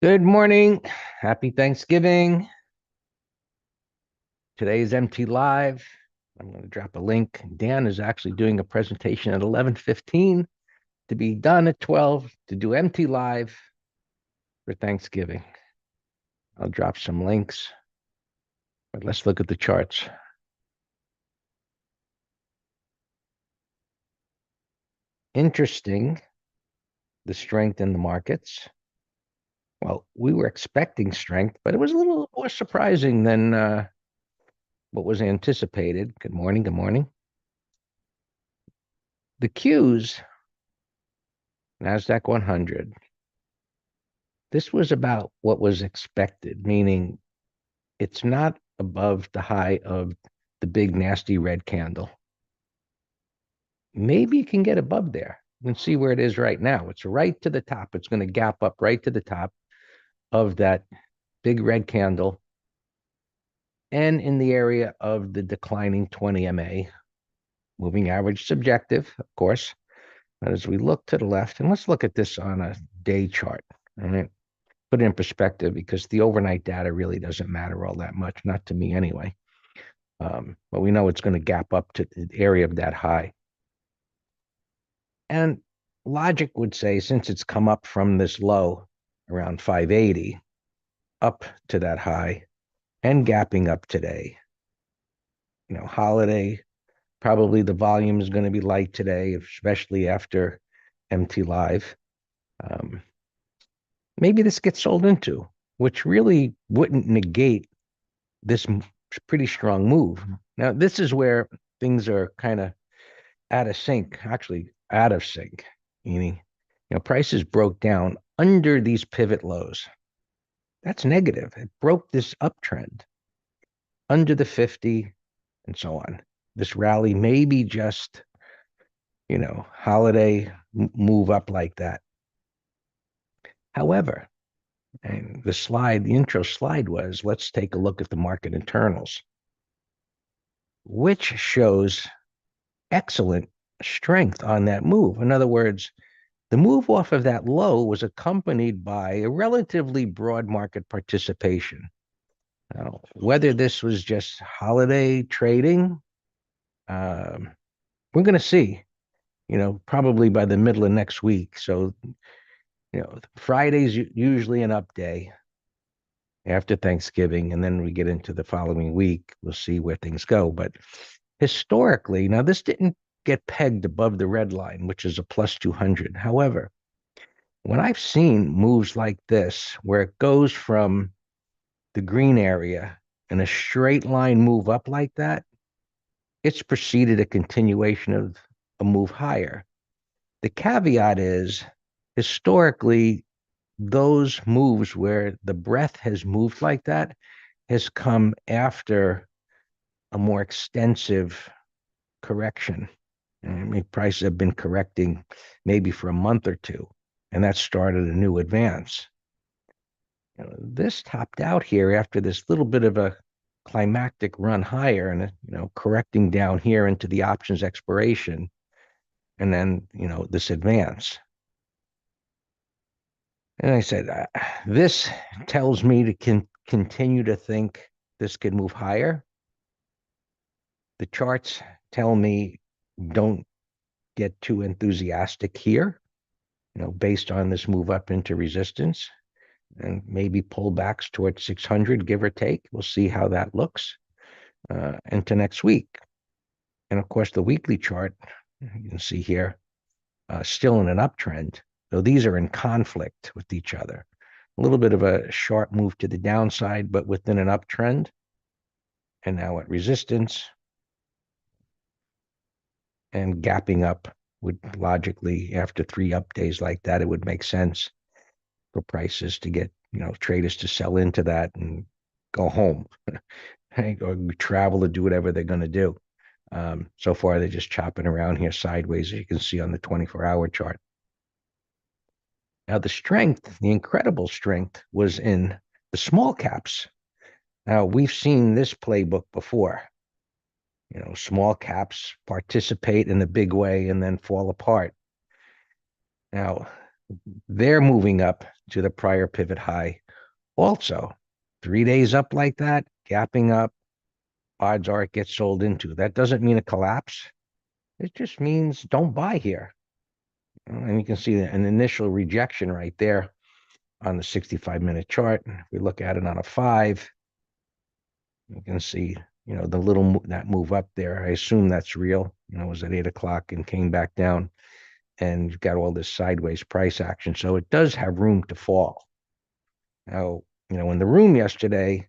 Good morning. Happy Thanksgiving. Today is MT Live. I'm going to drop a link. Dan is actually doing a presentation at 11:15 to be done at 12 to do MT Live for Thanksgiving. I'll drop some links, but let's look at the charts. Interesting, the strength in the markets. Well, we were expecting strength, but it was a little more surprising than what was anticipated. Good morning. Good morning. The Qs, NASDAQ 100. This was about what was expected, meaning it's not above the high of the big nasty red candle. Maybe you can get above there. You can see where it is right now. It's right to the top. It's going to gap up right to the top of that big red candle and in the area of the declining 20 MA, moving average subjective, of course. But as we look to the left, and let's look at this on a day chart. All right. Put it in perspective because the overnight data really doesn't matter all that much, not to me anyway. But we know it's going to gap up to the area of that high. And logic would say, since it's come up from this low around 580 up to that high and gapping up today, holiday, probably the volume is going to be light today, especially after MT Live. Um, Maybe this gets sold into, which really wouldn't negate this pretty strong move. Now, this is where things are kind of out of sync, actually out of sync, meaning, prices broke down under these pivot lows. That's negative. It broke this uptrend under the 50 and so on. This rally may be just, holiday move up like that. However, and the intro slide was, let's take a look at the market internals, which shows excellent strength on that move. In other words, the move off of that low was accompanied by a relatively broad market participation. Now, whether this was just holiday trading, um, we're going to see, probably by the middle of next week. So, Friday's usually an up day after Thanksgiving, and then we get into the following week. We'll see where things go. But historically, now this didn't get pegged above the red line, which is a plus 200. However, when I've seen moves like this, where it goes from the green area and a straight line move up like that, it's preceded a continuation of a move higher. The caveat is historically, those moves where the breadth has moved like that has come after a more extensive correction. I mean, prices have been correcting maybe for a month or two, and that started a new advance. This topped out here after this little bit of a climactic run higher and, correcting down here into the options expiration. And then, this advance. And I said, this tells me to continue to think this could move higher. The charts tell me don't get too enthusiastic here, based on this move up into resistance and maybe pullbacks towards 600, give or take. We'll see how that looks into next week. And of course, the weekly chart, you can see here, still in an uptrend. So these are in conflict with each other. A little bit of a sharp move to the downside, but within an uptrend. And now at resistance and gapping up would logically, after 3 up days like that, it would make sense for prices to get, traders to sell into that and go home or travel to do whatever they're going to do. So far, they're just chopping around here sideways, as you can see on the 24-hour chart. Now, the incredible strength was in the small caps. Now, we've seen this playbook before. Small caps participate in a big way and then fall apart. Now, they're moving up to the prior pivot high also. 3 days up like that, gapping up, odds are it gets sold into. That doesn't mean a collapse. It just means don't buy here. And you can see an initial rejection right there on the 65-minute chart. If we look at it on a 5, you can see, the little that move up there. I assume that's real. It was at 8 o'clock and came back down, and you've got all this sideways price action. So it does have room to fall. Now, in the room yesterday,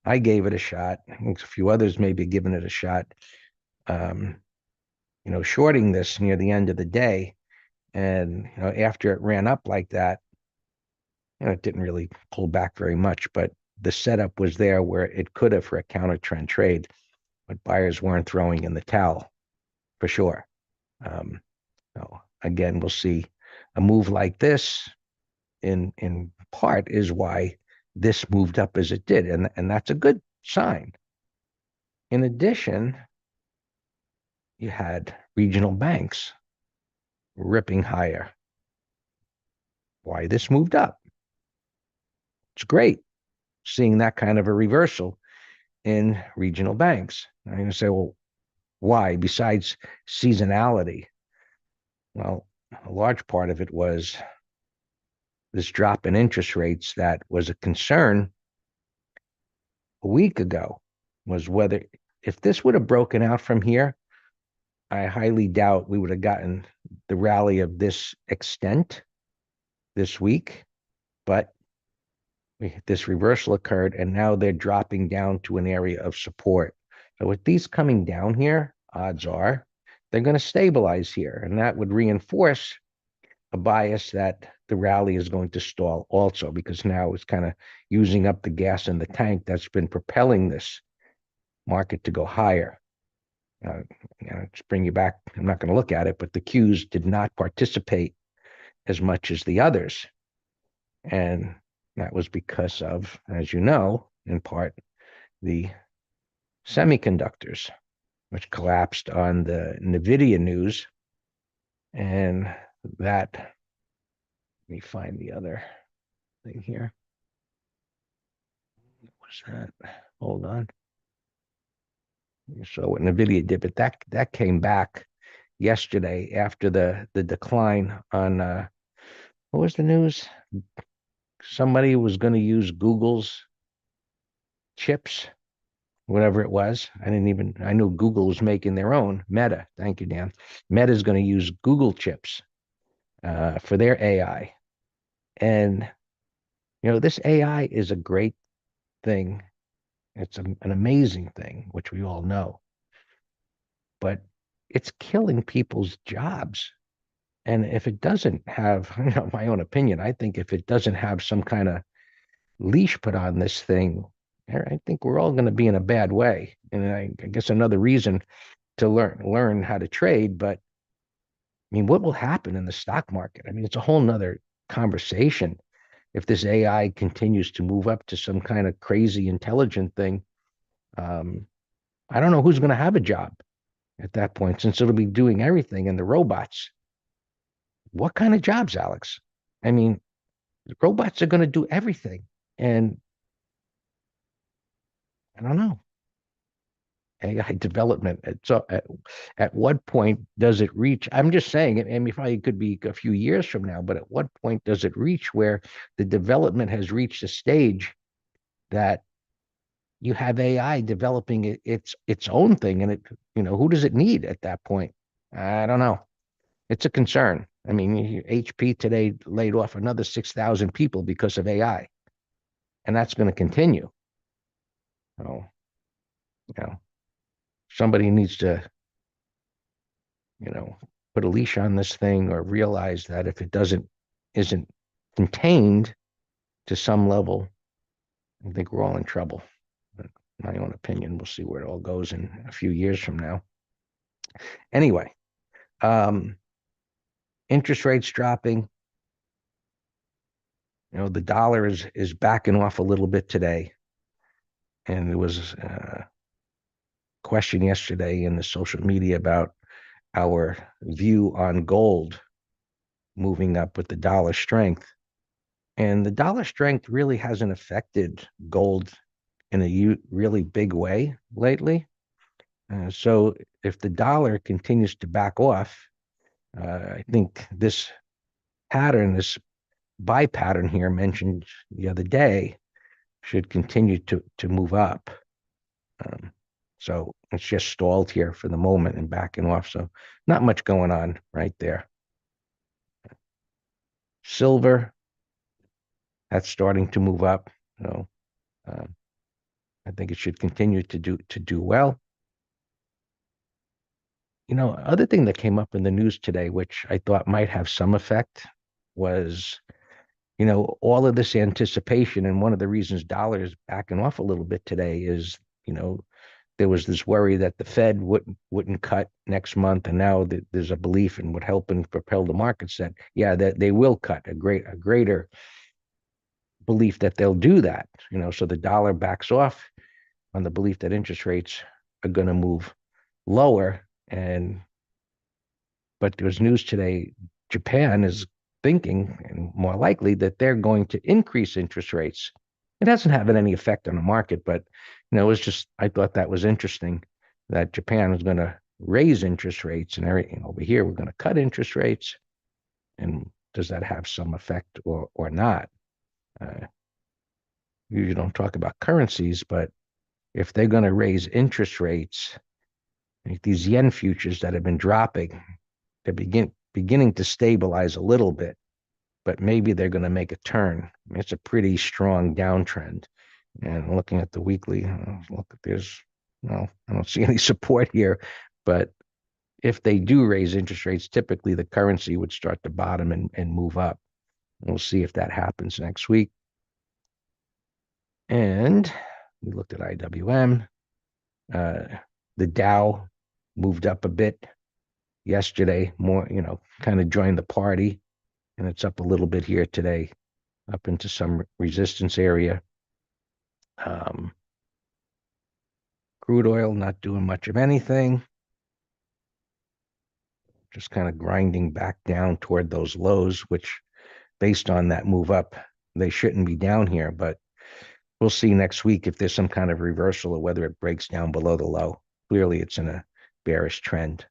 I gave it a shot. I think a few others may be giving it a shot. Shorting this near the end of the day, and after it ran up like that, it didn't really pull back very much, but the setup was there where it could have for a counter trend trade, but buyers weren't throwing in the towel for sure. So again, we'll see a move like this in part is why this moved up as it did, and that's a good sign. In addition, you had regional banks ripping higher. Why this moved up? It's great seeing that kind of a reversal in regional banks. I'm going to say, well, why? Besides seasonality? Well, a large part of it was this drop in interest rates that was a concern a week ago, was whether if this would have broken out from here, I highly doubt we would have gotten the rally of this extent this week. But this reversal occurred, and now they're dropping down to an area of support. So with these coming down here, odds are they're going to stabilize here, and that would reinforce a bias that the rally is going to stall also, because now it's kind of using up the gas in the tank that's been propelling this market to go higher. Just bring you back. I'm not going to look at it, but the Qs did not participate as much as the others. And that was because of, as you know, in part, the semiconductors, which collapsed on the NVIDIA news. And that, let me find the other thing here. What's that? Hold on. So what NVIDIA did, but that came back yesterday after the decline on, what was the news? Somebody was going to use Google's chips, whatever it was. I knew Google was making their own. Meta, thank you, Dan. Meta is going to use Google chips for their AI. And, this AI is a great thing. It's an amazing thing, which we all know. But it's killing people's jobs. And if it doesn't have, my own opinion, I think if it doesn't have some kind of leash put on this thing, I think we're all going to be in a bad way. And I guess another reason to learn how to trade. But I mean, what will happen in the stock market? I mean, it's a whole nother conversation. If this AI continues to move up to some kind of crazy intelligent thing, I don't know who's going to have a job at that point, since it'll be doing everything. And the robots, what kind of jobs, Alex? I mean, the robots are going to do everything. And I don't know. AI development. So at what point does it reach? I'm just saying it, and probably could be a few years from now, but at what point does it reach where the development has reached a stage that you have AI developing its own thing, and who does it need at that point? I don't know. It's a concern. I mean, HP today laid off another 6,000 people because of AI, and that's going to continue. So, somebody needs to, put a leash on this thing, or realize that if it isn't contained to some level, I think we're all in trouble. But my own opinion, we'll see where it all goes in a few years from now. Anyway, interest rates dropping. The dollar is backing off a little bit today. And there was a question yesterday in the social media about our view on gold. moving up with the dollar strength. And the dollar strength really hasn't affected gold in a really big way lately. So if the dollar continues to back off, I think this pattern, this buy pattern here mentioned the other day, should continue to move up. Um, so it's just stalled here for the moment and backing off. So not much going on right there. Silver, that's starting to move up. So um, I think it should continue to do well. Other thing that came up in the news today, which I thought might have some effect, was all of this anticipation, and one of the reasons dollar is backing off a little bit today is there was this worry that the Fed wouldn't cut next month, and now there's a belief in what helped and propel the markets that that they will cut a greater belief that they'll do that. So the dollar backs off on the belief that interest rates are going to move lower, but there's news today. Japan is thinking, and more likely, that they're going to increase interest rates. It hasn't had any effect on the market, but it was just I thought that was interesting that Japan was going to raise interest rates, and everything over here we're going to cut interest rates, and does that have some effect or not? You don't talk about currencies, but if they're going to raise interest rates, like these yen futures that have been dropping, they're beginning to stabilize a little bit, but maybe they're going to make a turn. It's a pretty strong downtrend. And looking at the weekly, I don't see any support here. But if they do raise interest rates, typically the currency would start to bottom and move up. We'll see if that happens next week. And we looked at IWM. The Dow moved up a bit yesterday, more, kind of joined the party, and it's up a little bit here today, up into some resistance area. Crude oil not doing much of anything, just kind of grinding back down toward those lows, which based on that move up, they shouldn't be down here, but we'll see next week if there's some kind of reversal or whether it breaks down below the low. Clearly, it's in a bearish trend.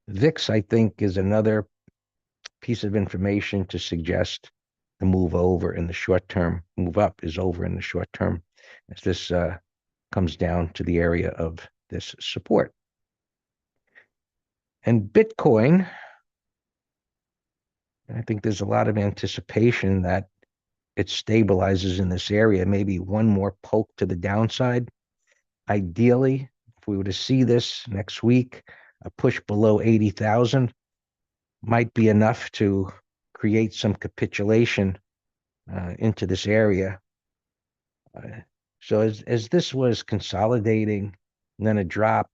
VIX, I think, is another piece of information to suggest the move over in the short term, move up is over in the short term, as this comes down to the area of this support. And Bitcoin, I think there's a lot of anticipation that it stabilizes in this area, maybe one more poke to the downside. Ideally, if we were to see this next week, a push below 80,000 might be enough to create some capitulation into this area. So as this was consolidating and then a drop,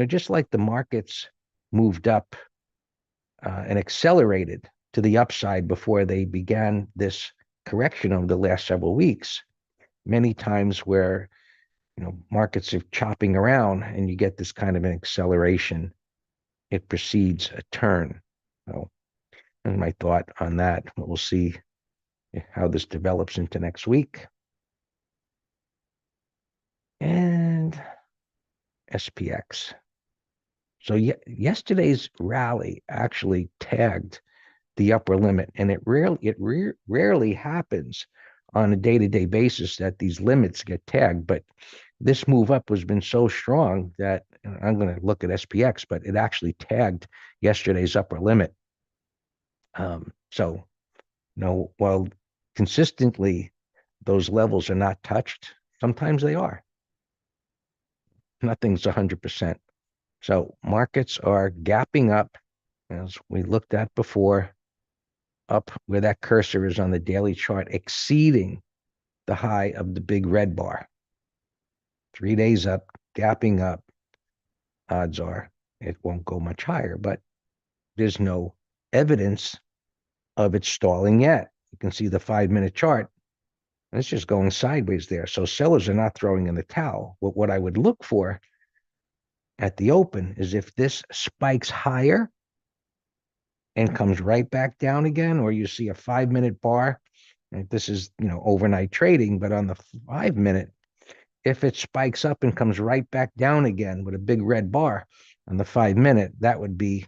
just like the markets moved up and accelerated to the upside before they began this correction over the last several weeks, many times where markets are chopping around and you get this kind of an acceleration, it precedes a turn. So, and my thought on that, we'll see how this develops into next week. And SPX. So yesterday's rally actually tagged the upper limit, and it rarely happens on a day-to-day basis that these limits get tagged. But this move up has been so strong that I'm going to look at SPX, but it actually tagged yesterday's upper limit. So, while consistently those levels are not touched, sometimes they are. Nothing's 100%. So markets are gapping up, as we looked at before, up where that cursor is on the daily chart, exceeding the high of the big red bar. 3 days up, gapping up. Odds are it won't go much higher, but there's no evidence of it stalling yet. You can see the 5-minute chart, and it's just going sideways there. So sellers are not throwing in the towel. What I would look for at the open is if this spikes higher and comes right back down again, or you see a 5-minute bar. And this is, overnight trading, but on the 5-minute, if it spikes up and comes right back down again with a big red bar on the 5-minute, that would be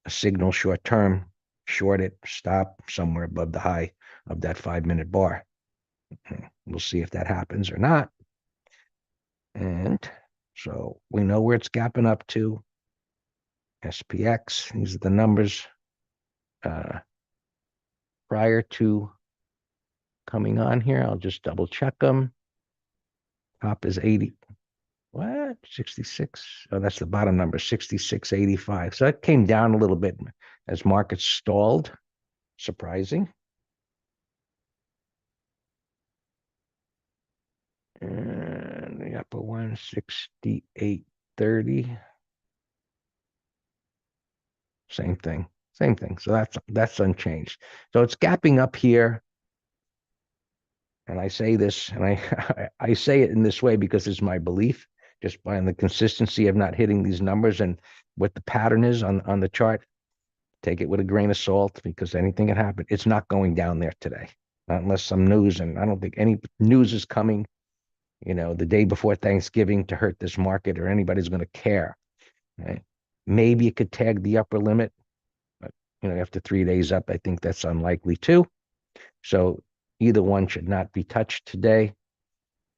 a signal short term. Short it, stop somewhere above the high of that 5-minute bar. We'll see if that happens or not. And so we know where it's gapping up to. SPX, these are the numbers prior to coming on here. I'll just double check them. Top is 80. What? 66. Oh, that's the bottom number, 66.85. So that came down a little bit as markets stalled. Surprising. And the upper one, 68.30. Same thing. Same thing. So that's unchanged. So it's gapping up here. And I say this, and I say it in this way because it's my belief, just by the consistency of not hitting these numbers and what the pattern is on the chart. Take it with a grain of salt because anything can happen. It's not going down there today, not unless some news, and I don't think any news is coming, the day before Thanksgiving to hurt this market or anybody's going to care. Right? Maybe it could tag the upper limit, but after 3 days up, I think that's unlikely too. So either one should not be touched today.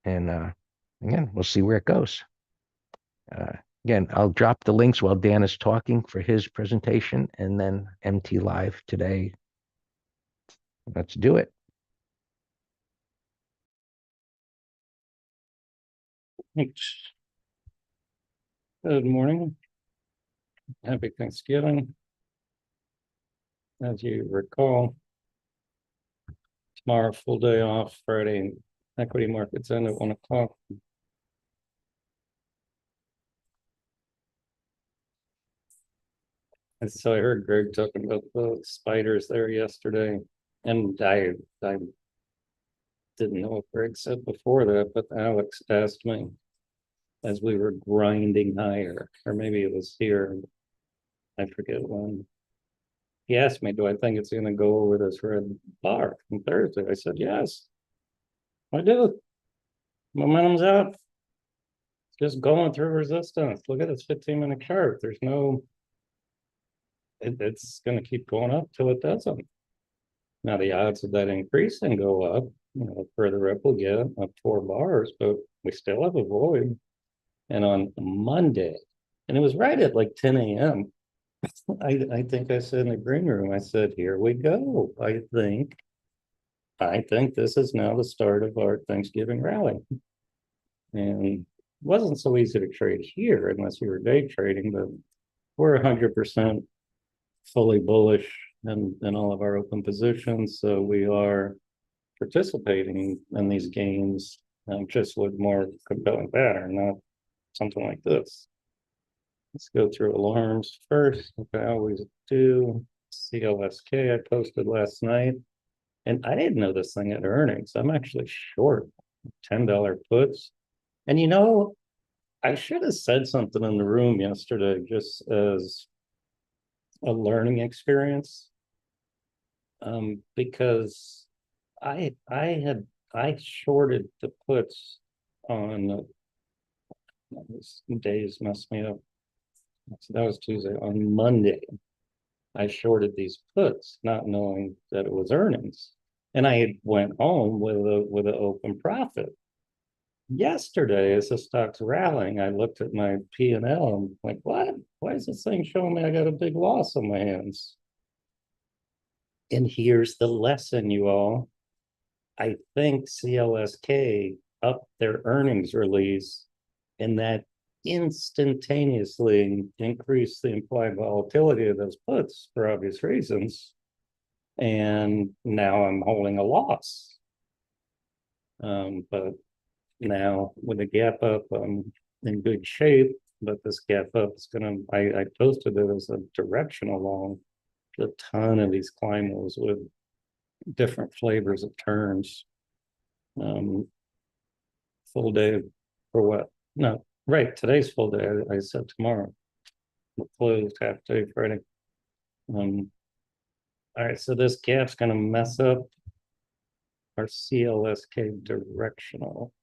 And again, we'll see where it goes. Again, I'll drop the links while Dan is talking for his presentation and then MT Live today. Let's do it. Thanks. Good morning. Happy Thanksgiving. As you recall, tomorrow full day off, Friday equity markets end at 1 o'clock. And so I heard Greg talking about the spiders there yesterday, and I didn't know what Greg said before that, but Alex asked me as we were grinding higher, or maybe it was here, I forget when. He asked me, do I think it's going to go over this red bar on Thursday? I said, yes, I do. Momentum's up. Just going through resistance. Look at this 15-minute chart. There's no, it's going to keep going up till it doesn't. Now the odds of that increasing go up, further up we'll get up 4 bars, but we still have a void. And on Monday, and it was right at like 10 a.m. I think I said in the green room, I said, here we go. I think this is now the start of our Thanksgiving rally. And it wasn't so easy to trade here unless you were day trading, but we're 100% fully bullish in all of our open positions. So we are participating in these gains just with more compelling pattern, not something like this. Let's go through alarms first, like I always do. CLSK I posted last night, and I didn't know this thing had earnings. I'm actually short $10 puts. And I should have said something in the room yesterday just as a learning experience. Because I shorted the puts on these days messed me up. So that was Tuesday. On Monday, I shorted these puts, not knowing that it was earnings, and I went home with an open profit. Yesterday, as the stock's rallying, I looked at my P&L. I'm like, what? Why is this thing showing me I got a big loss on my hands? And here's the lesson, you all. I think CLSK upped their earnings release, and that instantaneously increased the implied volatility of those puts for obvious reasons. And now I'm holding a loss. But now with the gap up, I'm in good shape. But this gap up is I posted it as a directional long. A ton of these climb moves with different flavors of turns. Full day for what? No, Right, today's full day. I said tomorrow. We're closed half day Friday. All right, so this gap's gonna mess up our CLSK directional.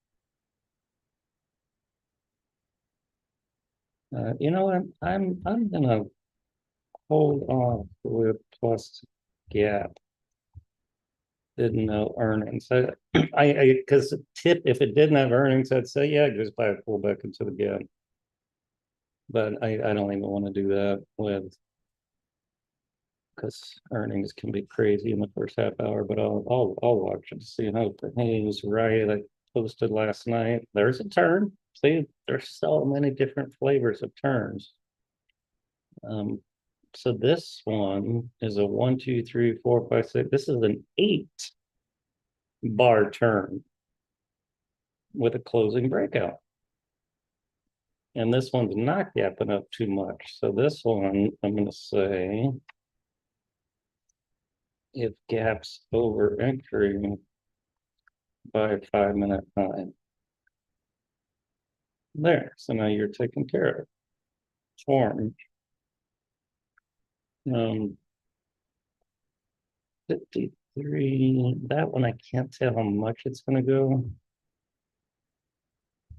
You know what? I'm gonna hold off with plus gap. Didn't know earnings. Because tip, if it didn't have earnings, I'd say, yeah, just buy a pullback into the gap. But I don't even want to do that with, because earnings can be crazy in the first half hour, but I'll watch it to see how he's right. I posted last night. There's a turn. See, there's so many different flavors of turns. So this one is a 1, 2, 3, 4, 5, 6. This is an 8-bar turn with a closing breakout. And this one's not gapping up too much. So this one, I'm going to say, if gaps over entry by 5-minute time. There, so now you're taken care of. Form. 53, that one I can't tell how much it's gonna go.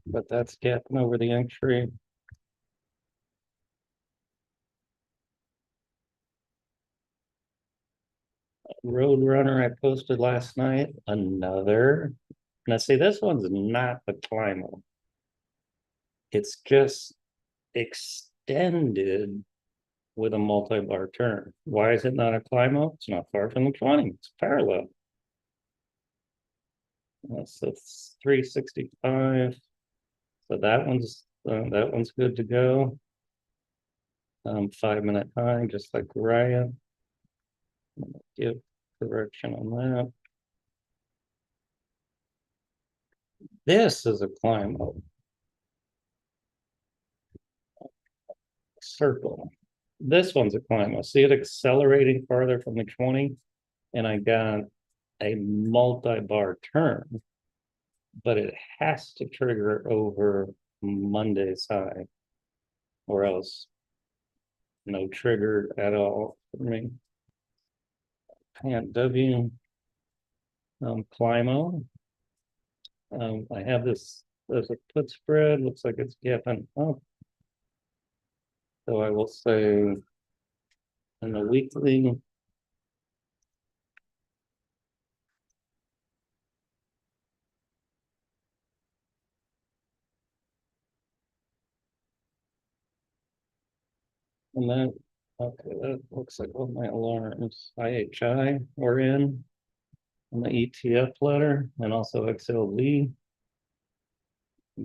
But that's gapping over the entry. Roadrunner I posted last night, another. Now see, this one's not a climber. It's just extended with a multi-bar turn. Why is it not a climb-up? It's not far from the 20. It's parallel. So it's 365. So that one's good to go. 5-minute high, just like Ryan. Give correction on that. This is a climb up. Circle. This one's a climb. I see it accelerating farther from the 20, and I got a multi-bar turn, but it has to trigger over Monday's high, or else no trigger at all for me. Pant W, Climo. I have this, there's a put spread, looks like it's gapping up. So I will say in the weekly, and that, okay, that looks like all my alarms. IHI we're in on the ETF letter, and also XLV.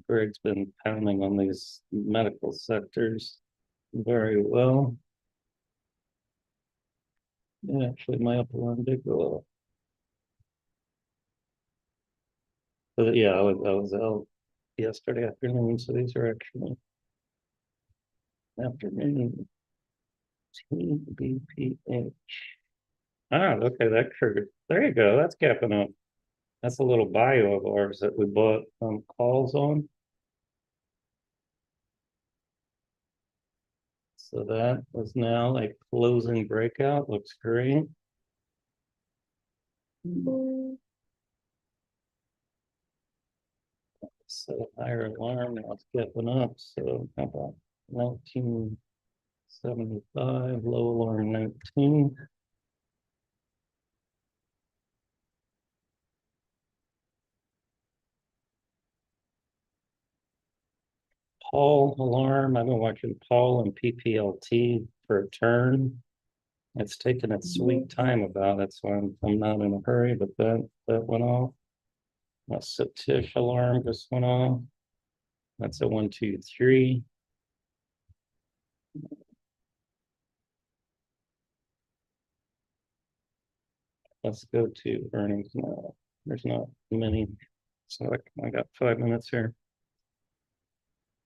Greg's been pounding on these medical sectors very well. Yeah, actually my upper line did go up. But yeah, I was out yesterday afternoon, so these are actually afternoon. TBPH. Ah, okay, that triggered. There you go. That's gapping up. That's a little bio of ours that we bought calls on. So that is now a closing breakout. Looks great. So higher alarm, now it's gapping up. So how about 1975, low alarm 19. Paul alarm. I've been watching Paul and PPLT for a turn. It's taken its sweet time about it, so I'm not in a hurry, but that went off. A Satish alarm just went off. That's a 1, 2, 3. Let's go to earnings now. There's not many, so I got 5 minutes here.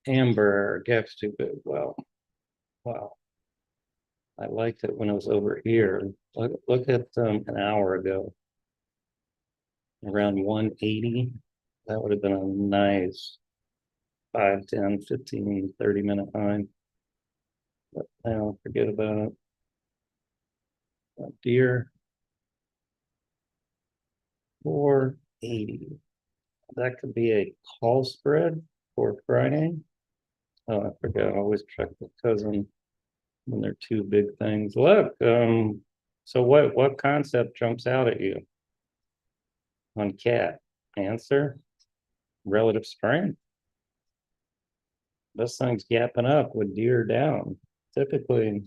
Amber, gap's too big. Wow. Wow. I liked it when it was over here. Look at an hour ago. Around 180. That would have been a nice 5, 10, 15, 30-minute high. But now forget about it. Deer 480. That could be a call spread for Friday. Oh, I forgot. I always check the cousin when they're two big things. Look, so what concept jumps out at you on cat? Answer: relative strength. This thing's gapping up with deer down. Typically,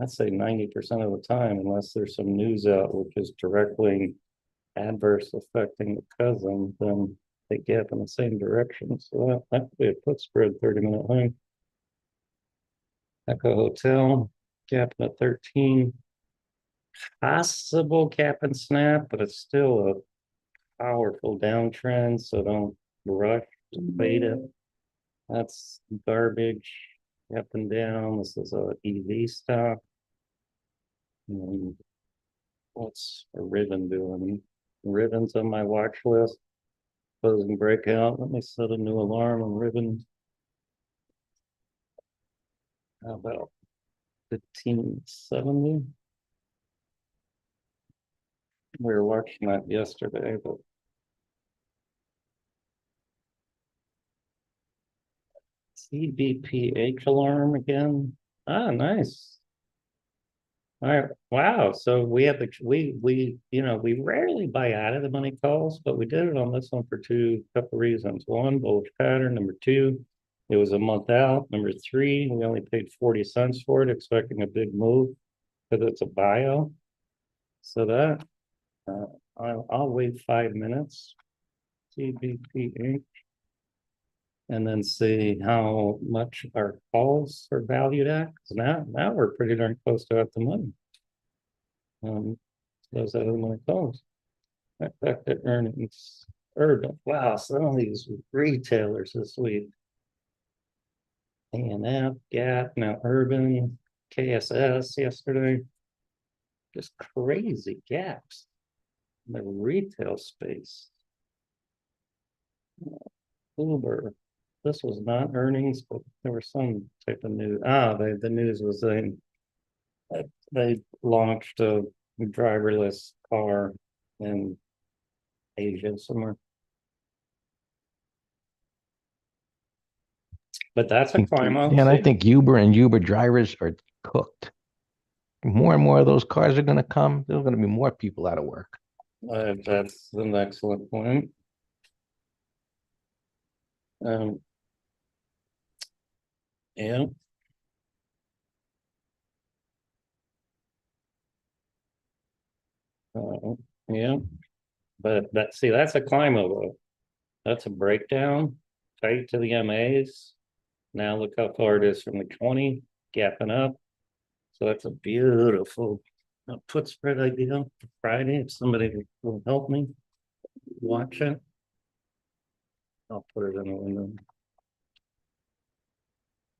I'd say 90% of the time, unless there's some news out which is directly adverse affecting the cousin, then they gap in the same direction. So that could be a put spread 30-minute high. Echo Hotel, gapping at 13. Possible cap and snap, but it's still a powerful downtrend, so don't rush to fade it. That's garbage. Up and down. This is a EV stock. What's a Ribbon doing? Ribbon's on my watch list. Closing breakout. Let me set a new alarm on Ribbon. How about 1570? We were watching that yesterday, but CBPH alarm again. Ah, nice. All right. Wow. So we have we we rarely buy out of the money calls, but we did it on this one for couple reasons. One, bullish pattern. Number two, it was a month out. Number three, we only paid 40 cents for it, expecting a big move because it's a bio. So that I'll wait 5 minutes. CBPH. And then see how much our calls are valued at. Now we're pretty darn close to at the money. Those are the money calls. Expected earnings. Urban. Wow, some of these retailers this week. A&F, Gap, now Urban, KSS yesterday. Just crazy gaps in the retail space. Uber. This was not earnings, but there was some type of news. The news was they launched a driverless car in Asia somewhere. But that's a climb up. And I think Uber and Uber drivers are cooked. More and more of those cars are going to come. There's going to be more people out of work. That's an excellent point. Yeah. Yeah. But that's a climb over. That's a breakdown. Tight to the MAs. Now look how far it is from the 20, gapping up. So that's a beautiful put spread idea for Friday. If somebody will help me watch it, I'll put it in the window.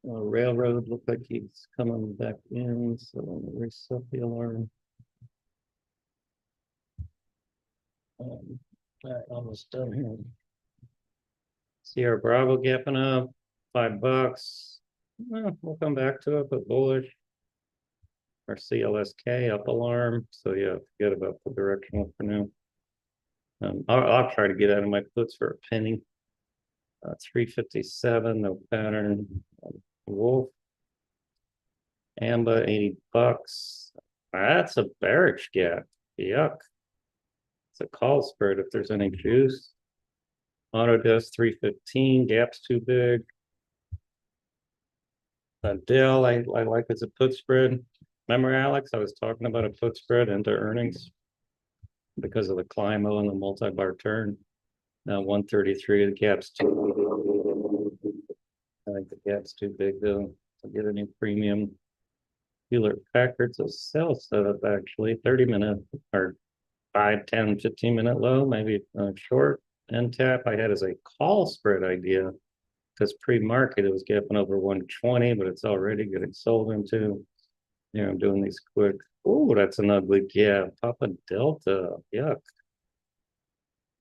Railroad looked like he's coming back in, so let me reset the alarm. Almost done here. Sierra Bravo gapping up, $5. We'll come back to it, but bullish. Our CLSK up alarm, so yeah, forget about the directional for now. I'll try to get out of my puts for a penny. 357, no pattern. Wolf. Amba, $80. That's a bearish gap. Yuck. It's a call spread if there's any juice. Autodesk 315, gap's too big. Dell, I like as a put spread. Remember, Alex, I was talking about a put spread into earnings because of the CLIMO and the multi-bar turn. Now 133, the gap's too big. I think the gap's too big though to get any premium. Hewlett Packard's a sell setup actually, 30-minute or 5, 10, 15-minute low, maybe short. End tap I had as a call spread idea because pre-market it was gapping over 120, but it's already getting sold into. I'm doing these quick. Oh, that's an ugly gap. Papa Delta, yuck.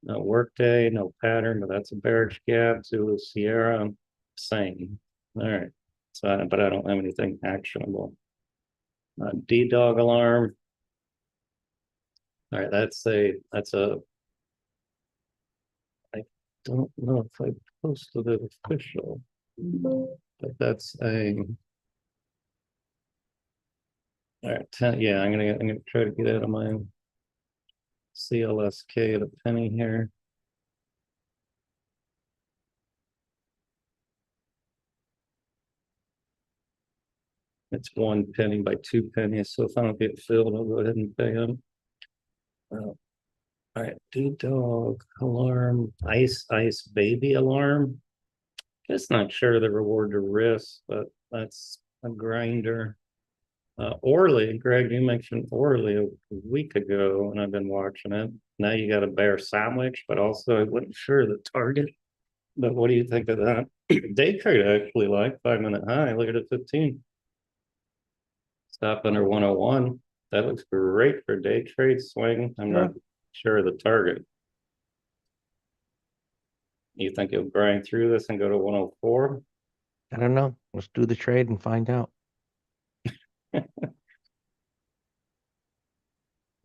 No workday, no pattern, but that's a Barrage gap. Zulu Sierra, same. All right. So, but I don't have anything actionable. D-Dog alarm. All right, that's a I don't know if I posted it official, but that's a all right. Yeah, I'm gonna try to get out of my CLSK at a penny here. It's 1 penny by 2 pennies, so if I don't get filled, I'll go ahead and pay them. All right, D-Dog alarm, ice baby alarm. Just not sure the reward to risk, but that's a grinder. Orly, Greg, you mentioned Orly a week ago, and I've been watching it. Now you got a bear sandwich, but also I wasn't sure the target. But what do you think of that? Day trade actually like 5 minute high. Look at it 15. Stop under 101. That looks great for day trade swing. I'm not sure of the target. You think you'll grind through this and go to 104? I don't know. Let's do the trade and find out.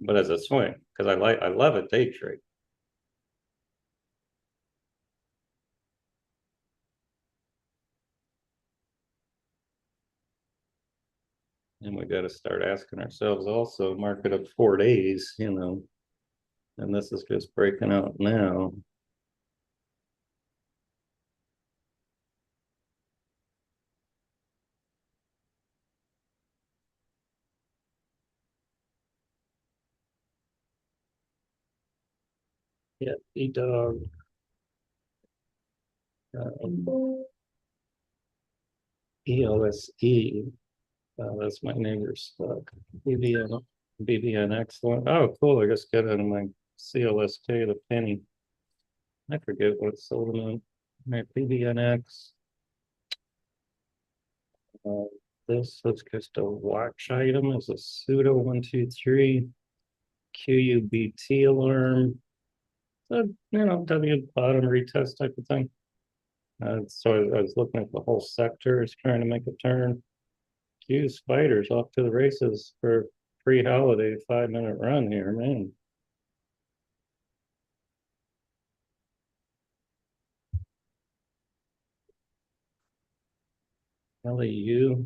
But as a swing, because I love a day trade. And we got to start asking ourselves also, market up 4 days, and this is just breaking out now. Yeah, E-Dog. EOSE. That's my neighbor's stock. BBN excellent. Oh, cool. I just got it in my CLSK, the penny. I forget what sold them on. My BBNX. This looks just a watch item as a pseudo 123 QUBT alarm. So, W bottom retest type of thing. So I was looking at the whole sector is trying to make a turn. Q spiders off to the races for pre-holiday 5 minute run here, man. LEU.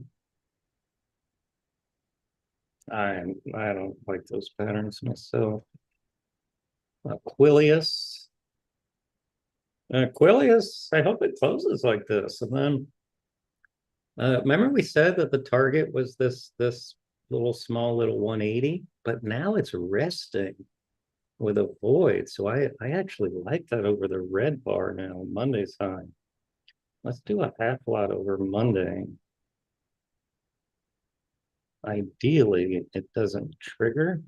I don't like those patterns myself. Aquilius. Aquilius, I hope it closes like this. And then remember we said that the target was this small little 180, but now it's resting with a void. So I actually like that over the red bar now, Monday's high. Let's do a half lot over Monday. Ideally, it doesn't trigger.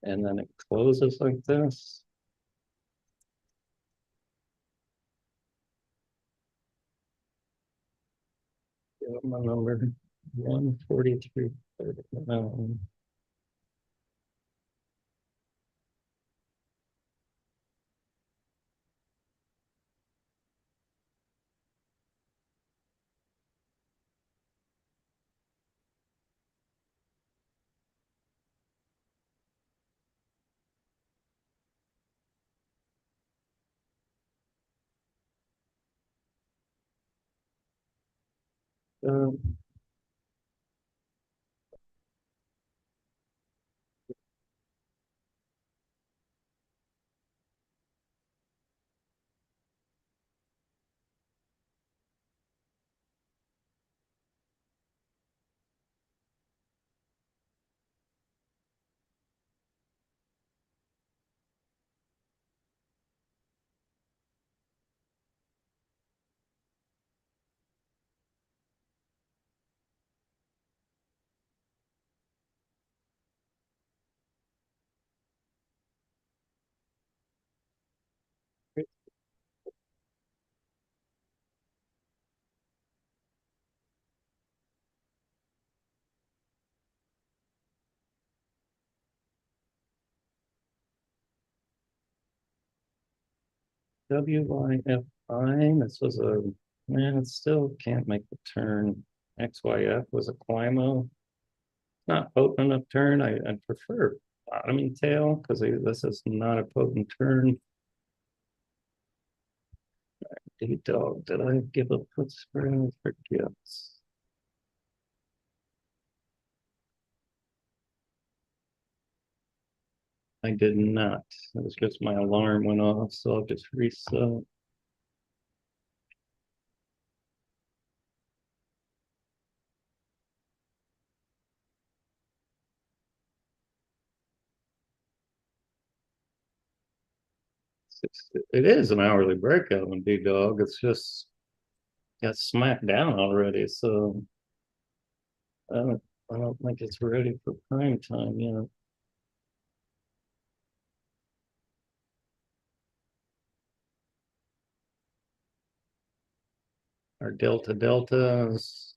And then it closes like this. Give my number 143. WYFI, this was a, man, it still can't make the turn. XYF was a Climo. Not potent enough turn. I prefer bottoming tail because this is not a potent turn. D-Dog, did I give a put spread? I forget. I did not. It was just my alarm went off, so I'll just reset. It is an hourly breakout on D-Dog. It's just got smacked down already, so I don't I don't think it's ready for prime time yet. Our Delta is,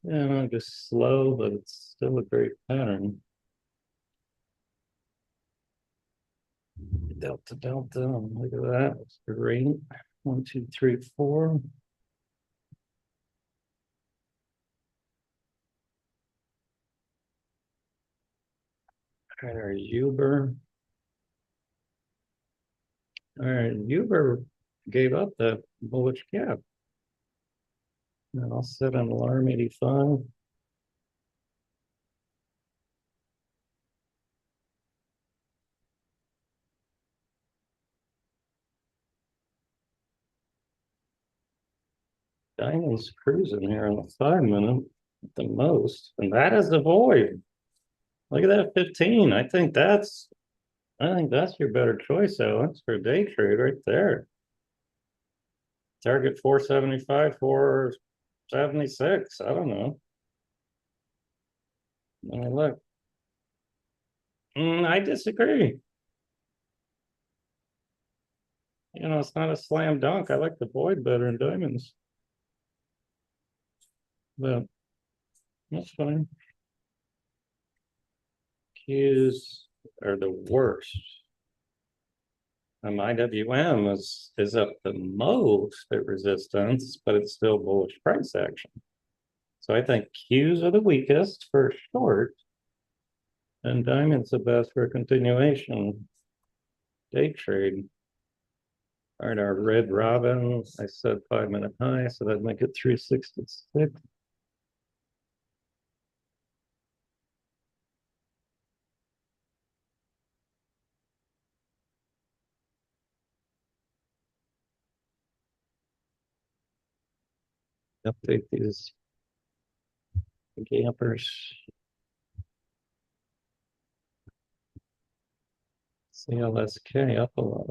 just slow, but it's still a great pattern. Delta, look at that. It's great. 1, 2, 3, 4. All right, our Uber. All right, Uber gave up that bullish gap. And I'll set an alarm 85. Diamond's cruising here on the 5 minute at the most, and that is the void. Look at that 15. I think that's your better choice, Alex, for a day trade right there. Target 475, 476. I don't know. Let me look. I disagree. It's not a slam dunk. I like the void better in diamonds. But that's fine. Qs are the worst. IWM is up the most at resistance, but it's still bullish price action. So I think Qs are the weakest for short, and diamond's the best for a continuation day trade. All right, our red robin, I said 5 minute high, so that'd make it 366. Update these gappers. CLSK up a lot.